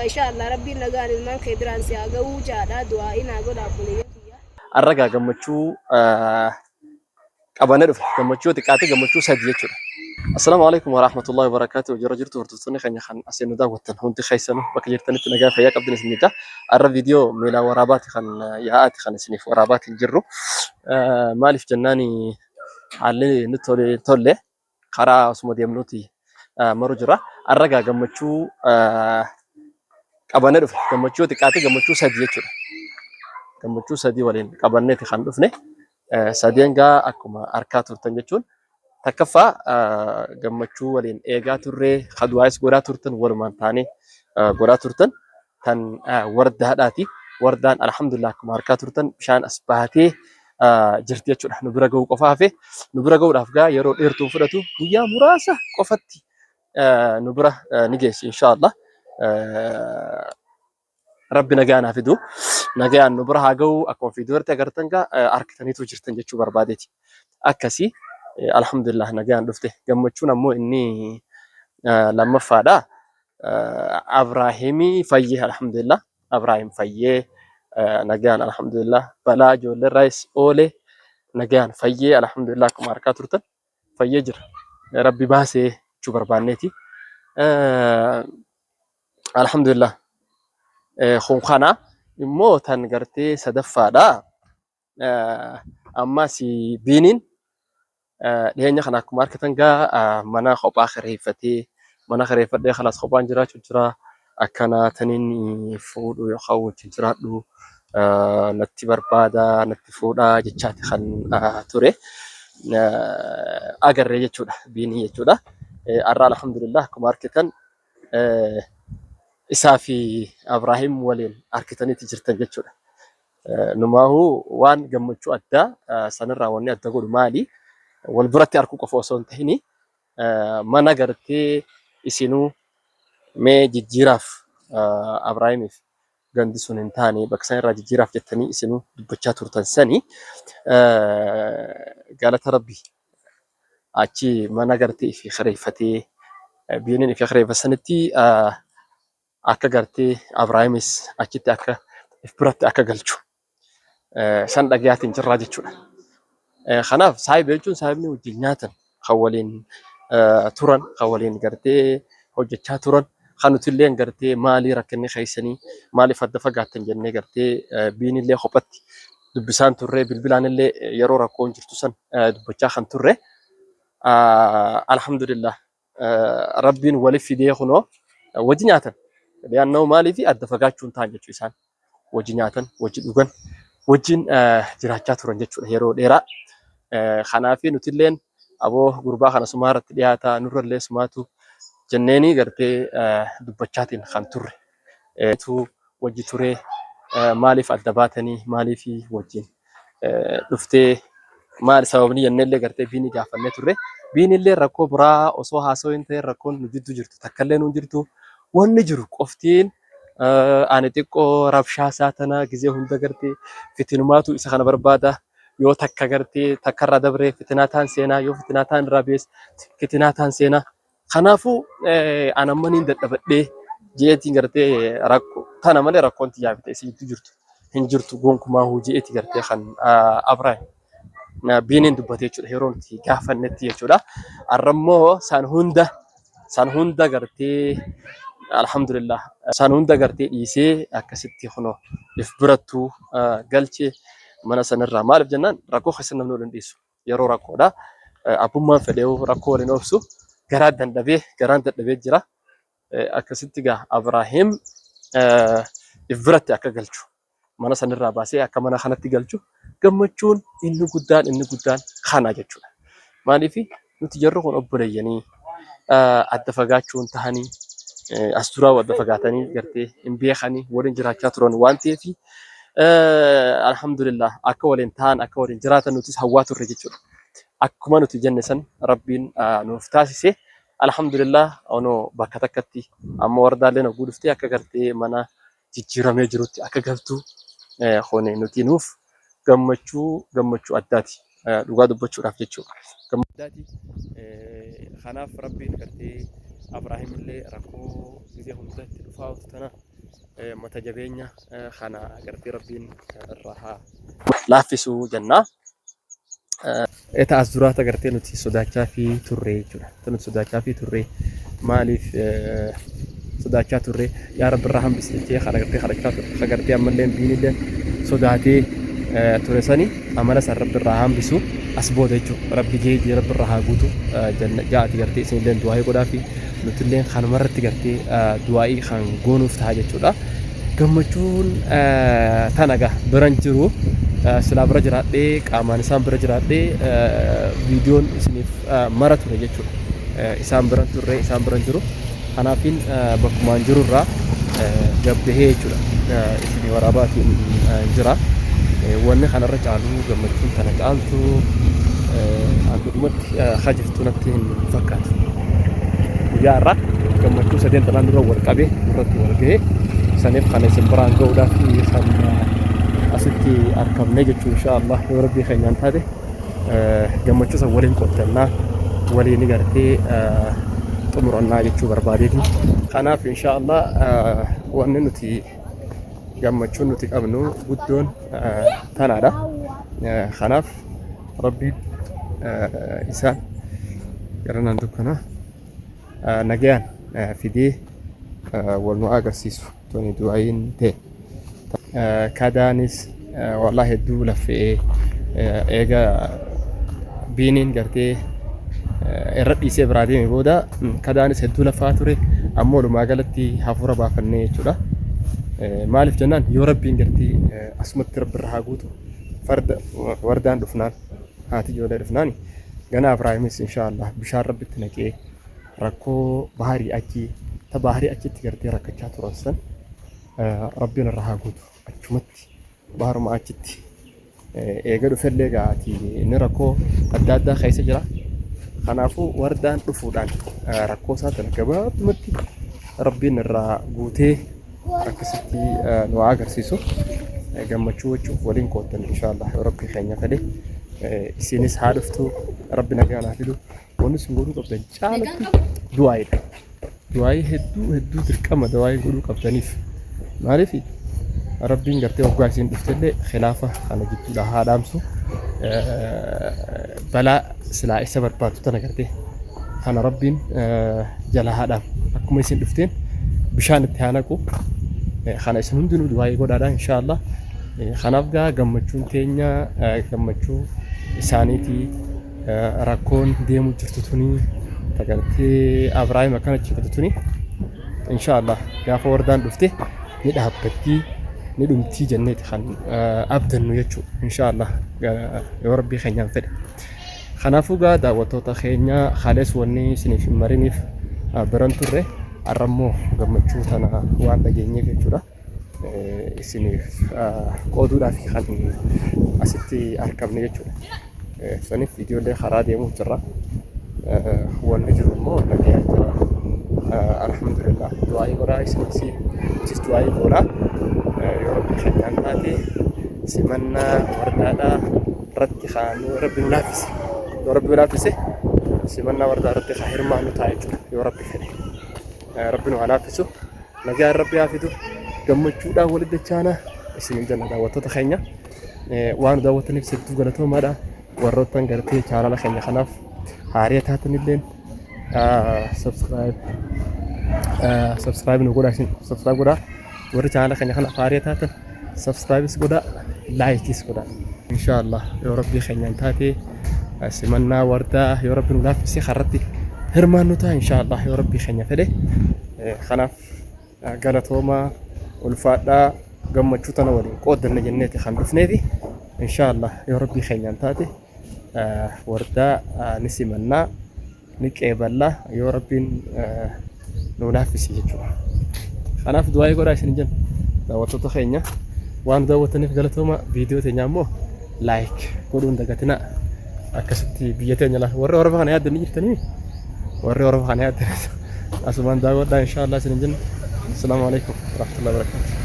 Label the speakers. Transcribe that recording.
Speaker 1: إن شاء الله ربي نجاني المن خدران سياجا وجادا دعاء ناقود أقولي
Speaker 2: الرجع جمتشو أبانا رف جمتشو تكاتي جمتشو سديتشو. السلام عليكم ورحمة الله وبركاته. جرجرت ورتوتني خني خن أسينو دا وتن هونتي خيسنو بكجرتني تنجا فيا كابدن سنيجا. الر فيديو ميلا ورابات خن ياات خن سنيف ورابات الجرو. مالف جناني علي نتولي تولي خرا اسمه ديمنوتي مرجرة. الرجع جمتشو أبانا رف جمتشو تكاتي جمتشو سديتشو. جمتشو سدي ولين أبانا تخن رفني. Sadeengaa akkuma harkaa turtan jechuun takkaffaa gammachuu waliin eegaa turree kadu'aayis godhaa turtan walumaan taanee godhaa turtan tan wardaadhaati. Wardaan alhamdulillah akkuma harkaa turtan bishaan as baatee jirti jechuudha. Nu bira ga'uu qofa hafe nu bira ga'uudhaaf gaa yeroo dheertuu fudhatu guyyaa muraasa qofatti nu bira ni geessi inshaallah. Rabbi nagaa naaf fidu. Nagaan nu bira haa ga'u akkuma fiidiyoorti agartan gaa harkitaniitu jirtan jechuu barbaadeeti. Akkasii alhamdulillah nagaan dhufte. Gammachuun ammoo inni lammaffaadha. Abraahimii fayyee alhamdulillah. Abraahim fayyee nagaan alhamdulillah. Balaa ijoollee irraas oole nagaan fayyee alhamdulillah akkuma harkaa turtan fayyee jira. Rabbi baasee jechuu barbaanneeti. Alhamdulillah. Khunkhana immoo tan gartee sadaffaadha. Amma si biiniin dhiyeenya kana akkuma argitan gaa mana kophaa kireeffatee mana kireeffadhee kalaas kophaan jiraachuu jira. Akkana taniin fuudhu yookaan wajjin jiraadhu natti barbaada natti fuudhaa jechaati kan ture agarree jechuudha biinii jechuudha. Arra alhamdulillah akkuma argitan isaa fi Abraahim waliin harkitaniitti jirtan jechuudha. Numaahu waan gammachuu addaa sanirraa wanni adda godhu maali? Wal biratti harkuu qofa osoo hin ta'in mana gartee isinuu mee jijjiiraaf Abraahimiif gandi sun hin taane bakka isaan irraa jijjiiraaf jettanii isinuu dubbachaa turtan sani galata rabbi achi mana gartee ifi kireeffatee biiniin ifi kireeffatanitti akka gartee Abraahimis achitti akka if biratti akka galchu san dhagayaatiin jirraa jechuudha. Kanaaf saahiba jechuun saahibni wajjin nyaatan kan waliin turan kan waliin gartee hojjechaa turan kan nutillee gartee maalii rakkinni keessanii maaliif adda fagaattan jennee gartee biinillee kophatti dubbisaan turree bilbilaanillee yeroo rakkoon jirtu san dubbachaa kan turre alhamdulillah rabbiin waliif fidee kunoo wajji nyaatan. Liyaannoo maaliif adda fagaachuun ta'an jechuu isaan wajji nyaatan wajji dhugan wajjin jiraachaa turan jechuudha yeroo dheeraa. Kanaaf nutilleen aboo gurbaa kana sumaa irratti dhiyaataa nurrallee sumaatu jenneeni gartee dubbachaatiin kan turre. Wajji turee maaliif adda baatanii maaliif wajjin dhuftee maal sababni jenneellee gartee biinii gaafannee turre. Biinillee rakkoo biraa osoo haasoo hin ta'in rakkoon nu jidduu jirtu takkallee nu jirtu. Wanni jiru qoftiin ani xiqqoo rabshaa saatana gizee hunda gartee fitinumaatu isa kana barbaada yoo takka gartee takkarra dabree fitinaataan seenaa yoo fitinaataan irraa bees fitinaataan seenaa. Kanaafuu anammaniin dadhabadhee jeetiin gartee rakkoo tana malee rakkoon xiyyaa bitee si jidduu jirtu hin jirtu gonkumaa jeetii gartee kan Abrahaam biiniin dubbatee jechuudha yeroo nuti gaafannetti jechuudha. Arrammoo san hunda gartee alhamdulillah san hunda gartee dhiisee akkasitti kunoo if birattuu galchee mana sanirraa maaliif jennaan rakkoo keessa namni waliin dhiisu yeroo rakkoodha. Abbummaan fedhee rakkoo waliin obsu garaan dadhabee jira. Akkasitti gaa Abraahim if biratti akka galchu mana sanirraa baasee akka mana kanatti galchu gammachuun inni guddaan kana jechuudha. Maaliif nuti jarri kun obboleeyyanii adda fagaachuun tahanii as duraa adda fagaatanii gartee hin beekanii waliin jiraachaa turan waan ta'eef alhamdulillah akka waliin ta'an akka waliin jiraatan nutis hawwaa turre jechuudha. Akkuma nuti jenne san rabbiin nuuf taasise alhamdulillah onoo bakka takkatti amma wardaalee na guuduftee akka gartee mana jijjiiramee jirutti akka galtu hone nuti nuuf gammachuu addaati dhugaa dubbachuudhaaf jechuudha. Gammadaati kanaaf rabbiin gartee Abraahim illee rakkoo gizee hundatti dhufaa tana mata jabeenya kana agartee rabbiin irraa laaffisuu jennaa. Eta as duraata agartee nuti sodaachaa fi turree jechuudha. Nuti sodaachaa fi turree maaliif sodaachaa turree yaa rabbi irraa hambisitee kana agartee kadhachaa turre agartee ammallee biinillee sodaatee ture sani amala san rabbi irraa hambisu as booda jechuudha. Rabbi jeetii rabbi irraa haa guutu jaati gartee isinillee du'aa'ii godhaa fi nutillee kanumarratti gartee du'aa'ii kan goonuuf ta'a jechuudha. Gammachuun tanaga biran jiru silaa bira jiraadhee qaamaan isaan bira jiraadhee viidiyoon isiniif mara ture jechuudha. Isaan biran turre isaan biran jiru kanaafin bakkumaan jirurraa gabbahee jechuudha. Isinii waraabaatiin jira. Wanni kanarra caalu gammachuun tana caaltu akkuma hajirtu natti hin fakkaatu. Guyyaa irraa gammachuu sadeen talaan dura wal qabee irratti wal gahee saniif kan isin biraan ga'uudhaaf kan asitti argamne jechuun inshaallah yoo rabbii keenyaan taate gammachuu san waliin qottannaa waliin gartee xumurannaa jechuu barbaadeeti. Kanaaf inshaallah wanni nuti gammachuun nuti qabnu guddoon tanaadha. Kanaaf rabbiin isaan garanaan dukkana nagayaan fidee wal nu agarsiisu tuni du'aayin ta'e. Kadaanis wallahi hedduu laffee eega biiniin gartee irra dhiisee biraa deeme booda kadaanis hedduu laffaa ture ammoo lumaa galatti hafuura baafannee jechuudha. Maaliif jennaan yoo rabbiin gartee asumatti rabbi irraa haa guutu farda wardaan dhufnaan haati ijoollee dhufnaani ganaa Ibraahimis inshaallah bishaan rabbitti naqee rakkoo baharii achii ta baharii achitti gartee rakkachaa turan san rabbiin irraa haa guutu achumatti baharuma achitti eega dhufellee gaati inni rakkoo adda addaa keessa jira. Kanaafuu wardaan dhufuudhaan rakkoo isaa tana gabaabumatti rabbiin irraa guutee akkasitti nu agarsiisu gammachuu jechuuf waliin qooddan inshaallah yoo rabbi keenya fedhe isinis haa dhuftu rabbi nagaa naa fidu wanni sun godhuu qabdan caalatti du'aa'idha. Du'aa'ii hedduu dirqama du'aa'ii godhuu qabdaniif maaliif rabbiin gartee waggaa isiin dhuftellee khilaafa kana gidduudha haa dhaamsu balaa silaa isa barbaadu tana gartee kana rabbiin jala haa dhaamu akkuma isiin dhufteen bishaan itti haa naqu kana isin hundinuu du'aa'ii godhaadha inshaallah. Kanaaf gaa gammachuun teenya gammachuu isaaniitii rakkoon deemu jirtu tuni tagartee Ibraahim akkana jirtu tuni inshaallah gaafa wardaan dhufte ni dhaabbatti ni dhumtii jenneeti kan abdannu jechuudha inshaallah yoo rabbii keenyaan fedhe. Kanaafuu gaa daawwattoota keenya halees wanni isiniif hin mariniif biran turre arrammoo gammachuu tana waan dhageenyeef jechuudha. Isiniif qooduudhaaf kan asitti argamne jechuudha. Saniif viidiyoolee karaa deemuu jirra. Wanni jiru immoo nagaa jira. Alhamdulillah du'aa'ii godhaa isinis du'aa'ii godhaa yoo rabbi keenyaan taate simannaa wardaadhaa irratti kaa'anii rabbi nu laaffise yoo rabbi nu laaffise simannaa wardaa irratti kaa hirmaannu ta'a jechuudha yoo rabbi fedhe. Rabbi nu haa laaffisu nagaa rabbi haa fidu gammachuudhaan walitti dachaana isinin jenna daawwattoota keenya waan daawwattaniif hedduu galatoomaadha. Warroottan gartee chaanala keenya kanaaf haaraa taatanilleen subscribe nu godhaa subscribe godhaa warri chaanala keenya kanaaf haaraa taatan subscribes godhaa laayikis godhaa inshaallah yoo rabbii keenyaan taate simannaa wardaa yoo rabbi nu laaffise karratti hirmaannu ta'a inshaallah yoo rabbii keenya fedhe. Kanaaf galatoomaa ulfaadhaa gammachuu tana waliin qooddanne jenneeti kan dhufneefi inshaallah yoo rabbii keenyaan taate wardaa ni simannaa ni qeeballaa yoo rabbiin nu laaffise jechuudha. Kanaaf du'aa'ii godhaa isin jenna daawwattoota keenya waan daawwattaniif galatooma. Viidiyoo teenya immoo laayik godhuun dagatinaa akkasitti biyya teenya warri Oromoo kana yaaddan ni jirtanii warri Oromoo kana yaaddan asumaan daawwadhaa inshaallah isin jenna. Assalamu alaikum warahmatullahi wabarakatuh.